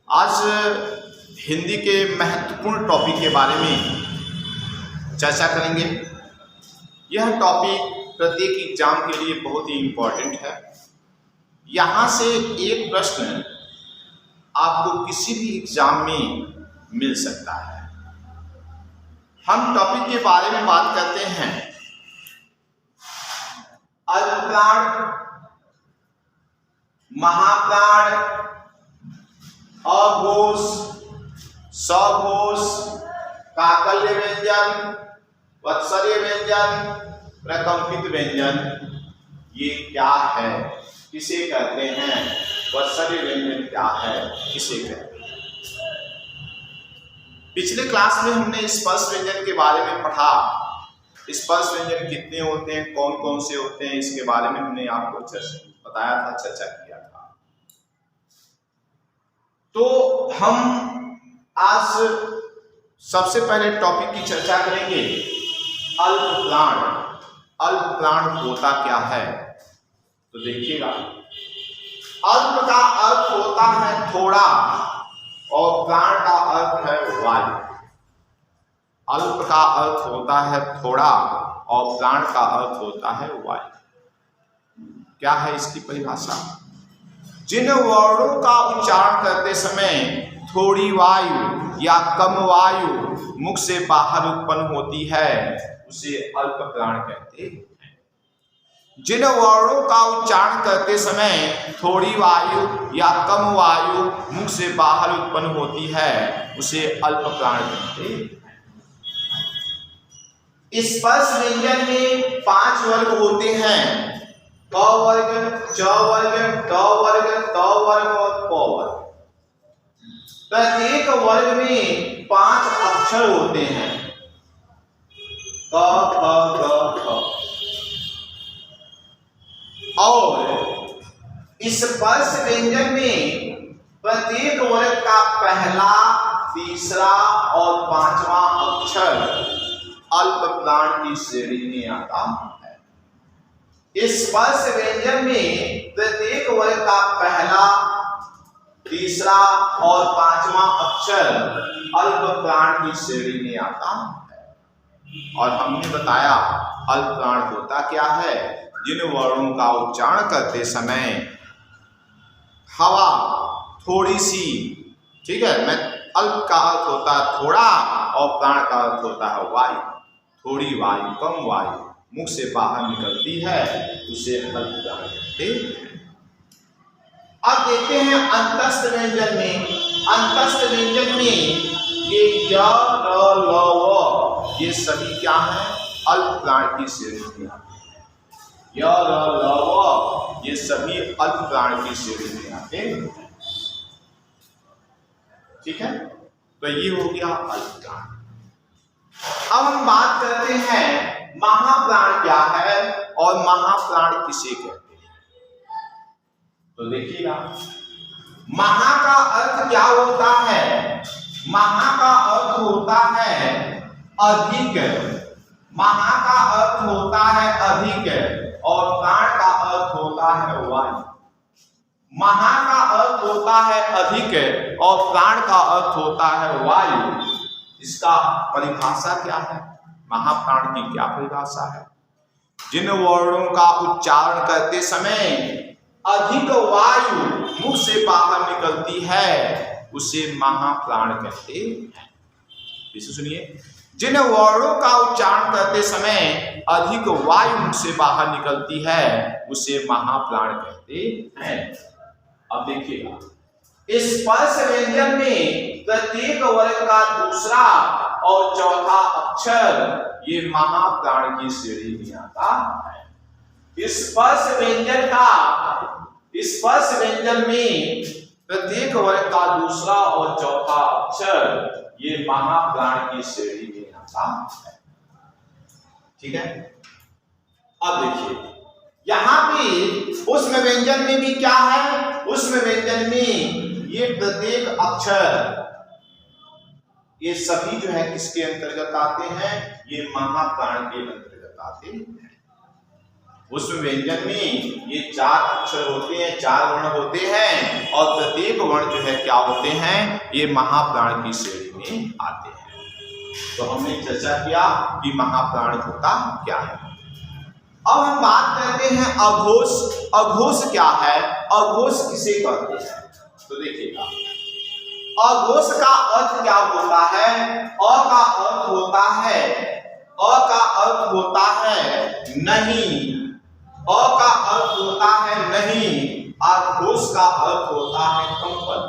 आज हिंदी के महत्वपूर्ण टॉपिक के बारे में चर्चा करेंगे। यह टॉपिक प्रत्येक एग्जाम के लिए बहुत ही इम्पोर्टेंट है। यहाँ से एक प्रश्न आपको किसी भी एग्जाम में मिल सकता है। हम टॉपिक के बारे में बात करते हैं अल्पप्राण, महाप्राण, अघोष, सघोष, काकल्य व्यंजन, वत्सर्य व्यंजन, प्रकंपित व्यंजन। ये क्या है, किसे कहते हैं? वत्सर्य व्यंजन क्या है, किसे कहते हैं? पिछले क्लास में हमने स्पर्श व्यंजन के बारे में पढ़ा। स्पर्श व्यंजन कितने होते हैं, कौन कौन से होते हैं, इसके बारे में हमने आपको बताया था, चर्चा किया था। तो हम आज सबसे पहले टॉपिक की चर्चा करेंगे अल्पप्राण। अल्पप्राण होता क्या है? तो देखिएगा, अल्प का अर्थ होता है थोड़ा और प्राण का अर्थ है वायु। अल्प का अर्थ होता है थोड़ा और प्राण का अर्थ होता है वायु। क्या है इसकी परिभाषा? जिन वर्णों का उच्चारण करते समय थोड़ी वायु या कम वायु मुख से बाहर उत्पन्न होती है उसे अल्प प्राण कहते हैं। जिन वर्णों का उच्चारण करते समय थोड़ी वायु या कम वायु मुख से बाहर उत्पन्न होती है उसे अल्प प्राण कहते हैं। स्पर्श व्यंजन में 5 वर्ग होते हैं: क वर्ग, च वर्ग, ट वर्ग, त वर्ग और प वर्ग। प्रत्येक वर्ग में 5 अक्षर होते हैं: क, ख, ग, घ। और स्पर्श व्यंजन में प्रत्येक वर्ग का पहला, तीसरा और 5वां अक्षर अल्प प्राण की श्रेणी में आता है। स्पर्श व्यंजन में प्रत्येक वर्ग का पहला, तीसरा और 5वां अक्षर अल्प प्राण की श्रेणी में आता है। और हमने बताया अल्प प्राण होता क्या है। जिन वर्णों का उच्चारण करते समय हवा थोड़ी सी, ठीक है, मैं अल्प का अर्थ होता है थोड़ा और प्राण का अर्थ होता है वायु। थोड़ी वायु, कम वायु मुख से बाहर निकलती है उसे अल्प प्राण कहते हैं। अब देखते हैं अंतस्थ व्यंजन में। अंतस्थ व्यंजन में ये य, र, ल, व ये सभी क्या है? अल्प प्राण की श्रेणी में आते हैं। य, र, ल, व ये सभी अल्प प्राण की श्रेणी में आते हैं। ठीक है, तो ये हो गया अल्प प्राण। अब हम बात करते हैं महाप्राण क्या है और महाप्राण किसे कहते हैं। तो देखिएगा, महा का अर्थ क्या होता है? महा का अर्थ होता है अधिक। महा का अर्थ होता है अधिक और प्राण का अर्थ होता है वायु। महा का अर्थ होता है अधिक और प्राण का अर्थ होता है वायु। इसका परिभाषा क्या है? महाप्राण की क्या परिभाषा है? जिन वर्णों का उच्चारण करते समय अधिक वायु मुख से बाहर निकलती है उसे महाप्राण कहते हैं। इसे सुनिए, जिन वर्णों का उच्चारण करते समय अधिक वायु मुख से बाहर निकलती है उसे महाप्राण कहते हैं। अब देखिएगा, स्पर्श व्यंजन में प्रत्येक वर्ग का दूसरा और चौथा अक्षर ये महाप्राण की श्रेणी में आता है। स्पर्श व्यंजन में प्रत्येक वर्ग का दूसरा और चौथा अक्षर ये महाप्राण की श्रेणी में आता है। ठीक है, अब देखिए यहां पे ऊष्म व्यंजन में भी क्या है? ऊष्म व्यंजन में ये प्रत्येक अक्षर ये सभी जो है किसके अंतर्गत आते हैं? ये महाप्राण के अंतर्गत आते हैं। उस व्यंजन में ये 4 अक्षर होते हैं, 4 वर्ण होते हैं और प्रत्येक वर्ण जो है क्या होते हैं, ये महाप्राण की श्रेणी में आते हैं। तो हमने चर्चा किया कि महाप्राण होता क्या है। अब हम बात करते हैं अघोष। अघोष क्या है, अघोष किसे कहते हैं? तो देखिएगा, अघोष का अर्थ क्या होता है? अ का अर्थ होता है, अ का अर्थ होता है नहीं, अ का अर्थ होता है नहीं, अघोष का अर्थ होता है कंपन।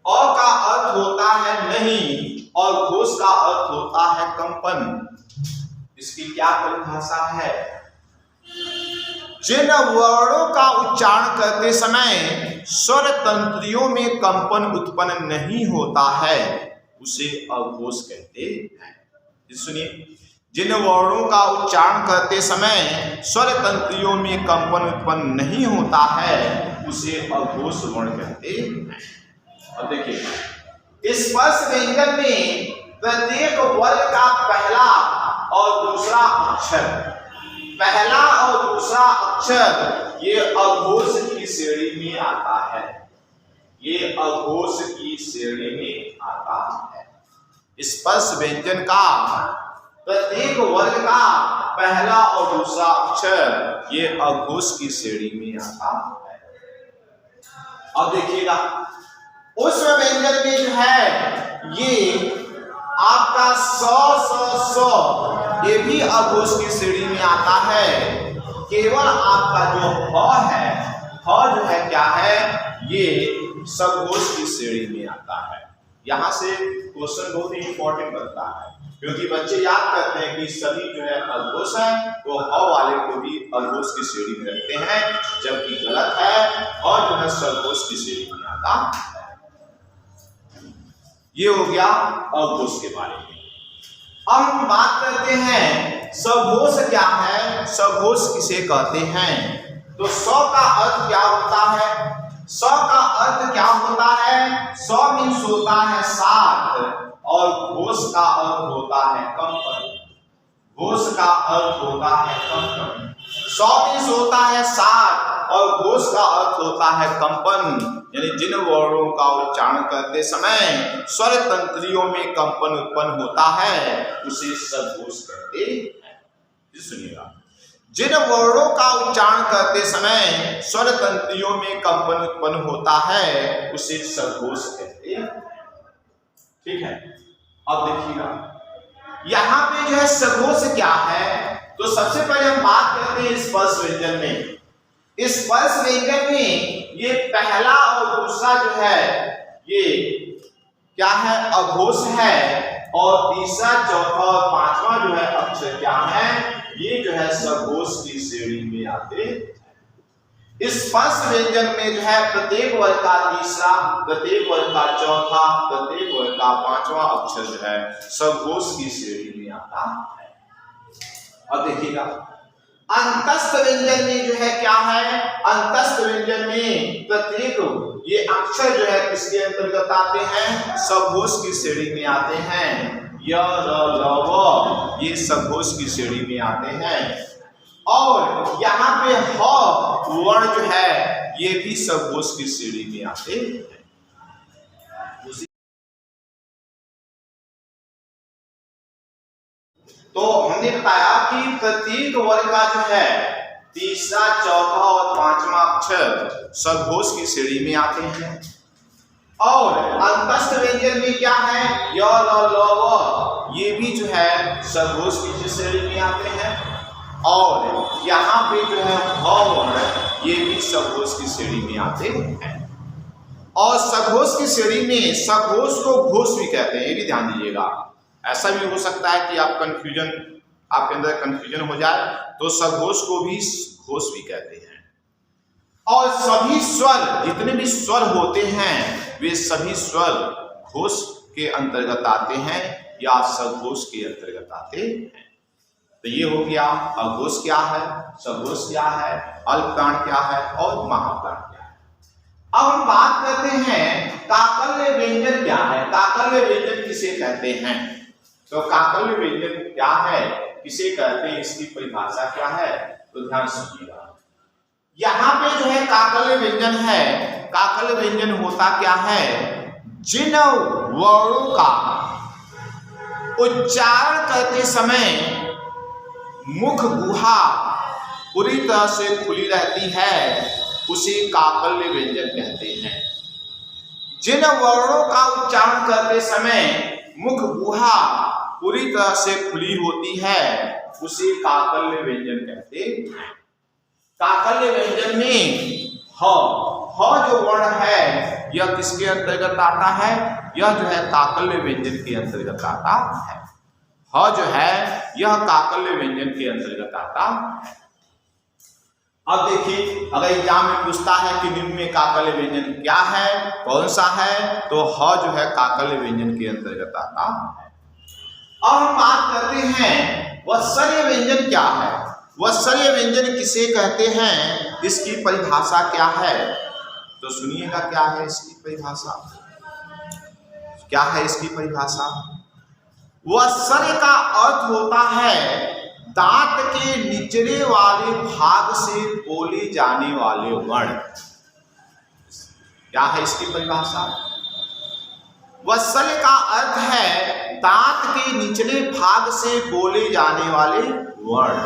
अ का अर्थ होता है नहीं और घोष का अर्थ होता है कंपन। इसकी क्या परिभाषा है? जिन वर्णों का उच्चारण करते समय स्वर तंत्रियों में कंपन उत्पन्न नहीं होता है उसे अघोष कहते हैं। सुनिए, जिन वर्णों का उच्चारण करते समय स्वर तंत्रियों में कंपन उत्पन्न नहीं होता है उसे अघोष वर्ण कहते हैं। और देखिए, स्पर्श व्यंजन में प्रत्येक वर्ग का पहला और दूसरा अक्षर, पहला और दूसरा अक्षर ये अघोष की श्रेणी में आता है, ये अघोष की श्रेणी में आता है। स्पर्श व्यंजन का प्रत्येक वर्ग का पहला और दूसरा अक्षर ये अघोष की श्रेणी में आता है। अब देखिएगा, उस व्यंजन में जो है ये आपका स ये भी अघोष की श्रेणी में आता है। केवल आपका जो ह है, ह जो है क्या है, ये सघोष की श्रेणी में आता है। यहाँ से क्वेश्चन बहुत ही इंपॉर्टेंट बनता है, क्योंकि बच्चे याद करते हैं कि सभी जो है अघोष है, वो ह वाले को भी अघोष की श्रेणी में रखते हैं, जबकि गलत है, और जो है सघोष की श्रेणी में आता है। ये हो गया अघोष के बारे में। अब हम बात करते हैं सघोष क्या है, सघोष किसे कहते हैं। तो स का अर्थ क्या होता है? स का अर्थ क्या होता है? स मीन्स होता है साथ और घोष का अर्थ होता है कंपन। घोष का अर्थ होता है कंपन। स मीन्स होता है साथ और घोष का अर्थ होता है कंपन। यानी जिन वर्णों का उच्चारण करते समय स्वर तंत्रियों में कंपन उत्पन्न होता है उसे सघोष कहते हैं। सुनिएगा, जिन वर्णों का उच्चारण करते समय स्वर तंत्रियों में कंपन उत्पन्न होता है उसे सघोष कहते हैं। ठीक है, अब देखिएगा यहाँ पे जो है सघोष क्या है। तो सबसे पहले हम बात करते हैं स्पर्श व्यंजन में। स्पर्श व्यंजन में ये पहला और दूसरा जो है ये क्या है, अघोष है, और तीसरा, चौथा और पांचवा जो है अक्षर क्या है, ये जो है सघोष की श्रेणी में आते हैं। स्पर्श व्यंजन में जो है प्रत्येक वर्ग का तीसरा, प्रत्येक वर्ग का चौथा, प्रत्येक वर्ग का पांचवा अक्षर जो है सघोष की श्रेणी में आता है। अब देखिएगा, अंतस्थ व्यंजन में जो है क्या है, अंतस्थ व्यंजन में प्रत्येक ये अक्षर जो है किसके अंतर्गत आते हैं, सघोष की श्रेणी में आते हैं। य, र, ल, व ये सघोष की श्रेणी में आते हैं। और यहाँ पे ह वर्ण जो है ये भी सघोष की श्रेणी में आते हैं। तो हमने बताया कि प्रत्येक वर्ग का जो है तीसरा, चौथा और पांचवा अक्षर सघोष की श्रेणी में आते हैं। और अंतस्थ व्यंजन में क्या है, य, र, ल, व ये भी जो है सघोष की श्रेणी में आते हैं। और यहाँ पे जो है ह वर्ण ये भी सघोष की श्रेणी में आते हैं। और सघोष की श्रेणी में सघोष को घोष भी कहते हैं, ये भी ध्यान दीजिएगा। ऐसा भी हो सकता है कि आपके अंदर कंफ्यूजन हो जाए, तो सघोष को भी घोष भी कहते हैं। और सभी स्वर, जितने भी स्वर होते हैं वे सभी स्वर घोष के अंतर्गत आते हैं या सघोष के अंतर्गत आते हैं। तो ये हो गया अघोष क्या है, सघोष क्या है, अल्पप्राण क्या है और महाप्राण क्या है। अब हम बात करते हैं काकल्य व्यंजन क्या है, काकल्य व्यंजन किसे कहते हैं। तो काकल्य व्यंजन क्या है, किसे कहते हैं, इसकी परिभाषा क्या है, तो ध्यान सुनिएगा। यहाँ पे जो है काकल्य व्यंजन है। काकल्य व्यंजन होता क्या है, जिन वर्णों का उच्चारण करते समय मुख गुहा पूरी तरह से खुली रहती है, उसे काकल्य व्यंजन कहते हैं। जिन वर्णों का उच्चारण करते समय मुख गुहा पूरी तरह से खुली होती है, उसे काकल्य व्यंजन कहते हैं। काकल्य व्यंजन में ह जो वर्ण है यह किसके अंतर्गत आता है, यह जो है काकल्य व्यंजन के अंतर्गत आता है। ह जो है यह काकल्य व्यंजन के अंतर्गत आता है। अब देखिए, अगर एग्जाम में पूछता है कि निम्न में काकल्य व्यंजन क्या है, कौन सा है, तो ह जो है काकल्य व्यंजन के अंतर्गत आता है। अब हम बात करते हैं वत्सर्य व्यंजन क्या है। वत्सर्य व्यंजन किसे कहते हैं, इसकी परिभाषा क्या है, तो सुनिएगा क्या है इसकी परिभाषा। क्या है इसकी परिभाषा, वत्सर्य का अर्थ होता है दांत के निचले वाले भाग से बोले जाने वाले वर्ण। क्या है इसकी परिभाषा, वत्सल्य का अर्थ है दांत के निचले भाग से बोले जाने वाले वर्ण।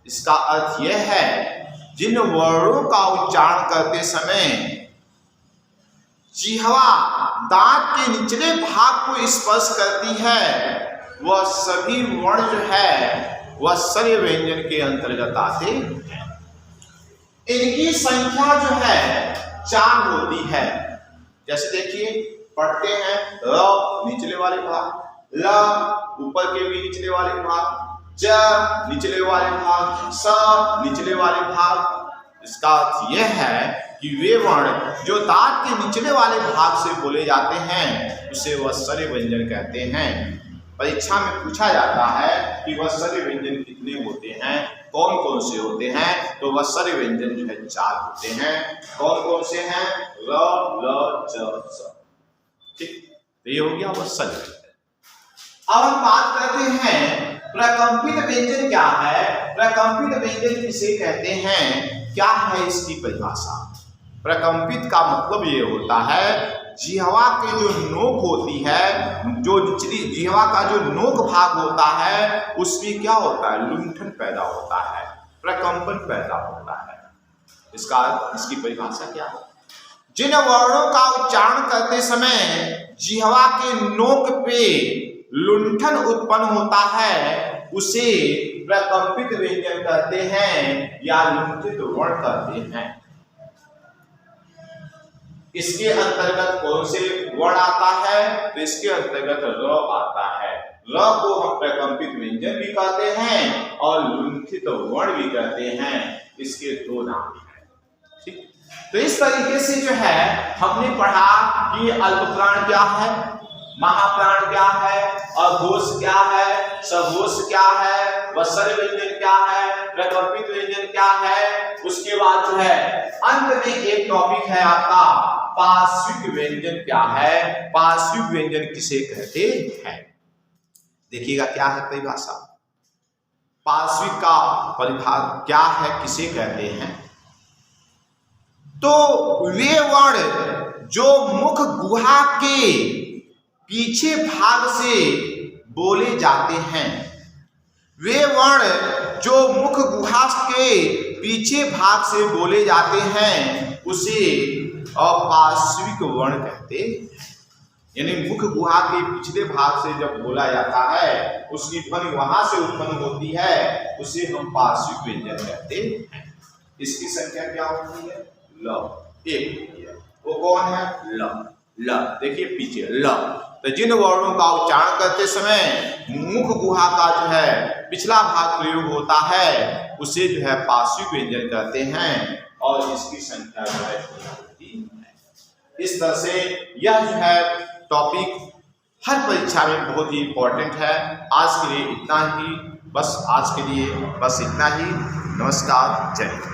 इसका अर्थ यह है जिन वर्णों का उच्चारण करते समय जिह्वा दांत के निचले भाग को स्पर्श करती है, वह सभी वर्ण जो है वत्सर्य व्यंजन के अंतर्गत आते हैं। इनकी संख्या जो है 4 होती है। जैसे देखिए, पढ़ते हैं र निचले वाले भाग, ल ऊपर के भी निचले वाले भाग, ज निचले वाले भाग, स निचले वाले भाग। इसका अर्थ यह है कि वे वर्ण जो दांत के निचले वाले भाग से बोले जाते हैं उसे वत्सर्य व्यंजन कहते हैं। परीक्षा में पूछा जाता है कि वत्सर्य व्यंजन कितने होते हैं, कौन कौन से होते हैं, तो वत्सर्य व्यंजन जो है 4 होते हैं। कौन कौन से हैं, र ल च स। ठीक, तो ये हो गया वत्सर्य व्यंजन। अब हम बात करते हैं प्रकंपित व्यंजन क्या है। प्रकंपित व्यंजन किसे कहते हैं, क्या है इसकी परिभाषा। प्रकंपित का मतलब ये होता है जिह्वा के जो नोक होती है, जो निचली जिह्वा का जो नोक भाग होता है उसमें क्या होता है, लुंठन पैदा होता है, प्रकंपन पैदा होता है। इसकी परिभाषा क्या है, जिन वर्णों का उच्चारण करते समय जिह्वा के नोक पे लुंठन उत्पन्न होता है उसे प्रकंपित व्यंजन कहते हैं या लुंठित वर्ण कहते हैं। इसके अंतर्गत कौन से वर्ण आता है, तो इसके अंतर्गत र आता है। र को हम प्रकंपित व्यंजन भी कहते हैं और लुंठित वर्ण भी कहते हैं। इसके 2 नाम हैं। ठीक, तो इस तरीके से जो है हमने पढ़ा कि अल्पप्राण क्या है, महाप्राण क्या है, अघोष क्या है, सघोष क्या है, वत्सर्य व्यंजन क्या है, प्रकंपित व्यंजन क्या है। उसके बाद जो है अंत में एक टॉपिक है आपका पार्श्विक व्यंजन क्या है। पार्श्विक व्यंजन किसे कहते हैं, देखिएगा क्या है परिभाषा। पार्श्विक का परिभाषा क्या है, किसे कहते हैं, तो वे वर्ण जो मुख गुहा के पीछे भाग से बोले जाते हैं। वे वर्ण जो मुख गुहा के पीछे भाग से बोले जाते हैं उसे अपार्श्विक वर्ण कहते हैं। यानी मुख गुहा के पिछले भाग से जब बोला जाता है उसकी ध्वनि वहां से उत्पन्न होती है, उसे हम पार्श्विक व्यंजन कहते हैं। इसकी संख्या क्या होती है, ल, 1 होती है। वो कौन है, ल। ल देखिए पीछे ल। तो जिन वर्णों का उच्चारण करते समय मुख गुहा का जो है पिछला भाग प्रयोग होता है उसे जो है पार्श्विक व्यंजन कहते हैं और इसकी संख्या जो है होती है। इस तरह से यह जो है टॉपिक हर परीक्षा में बहुत ही इंपॉर्टेंट है। आज के लिए इतना ही, बस आज के लिए बस इतना ही। नमस्कार, जय हिंद।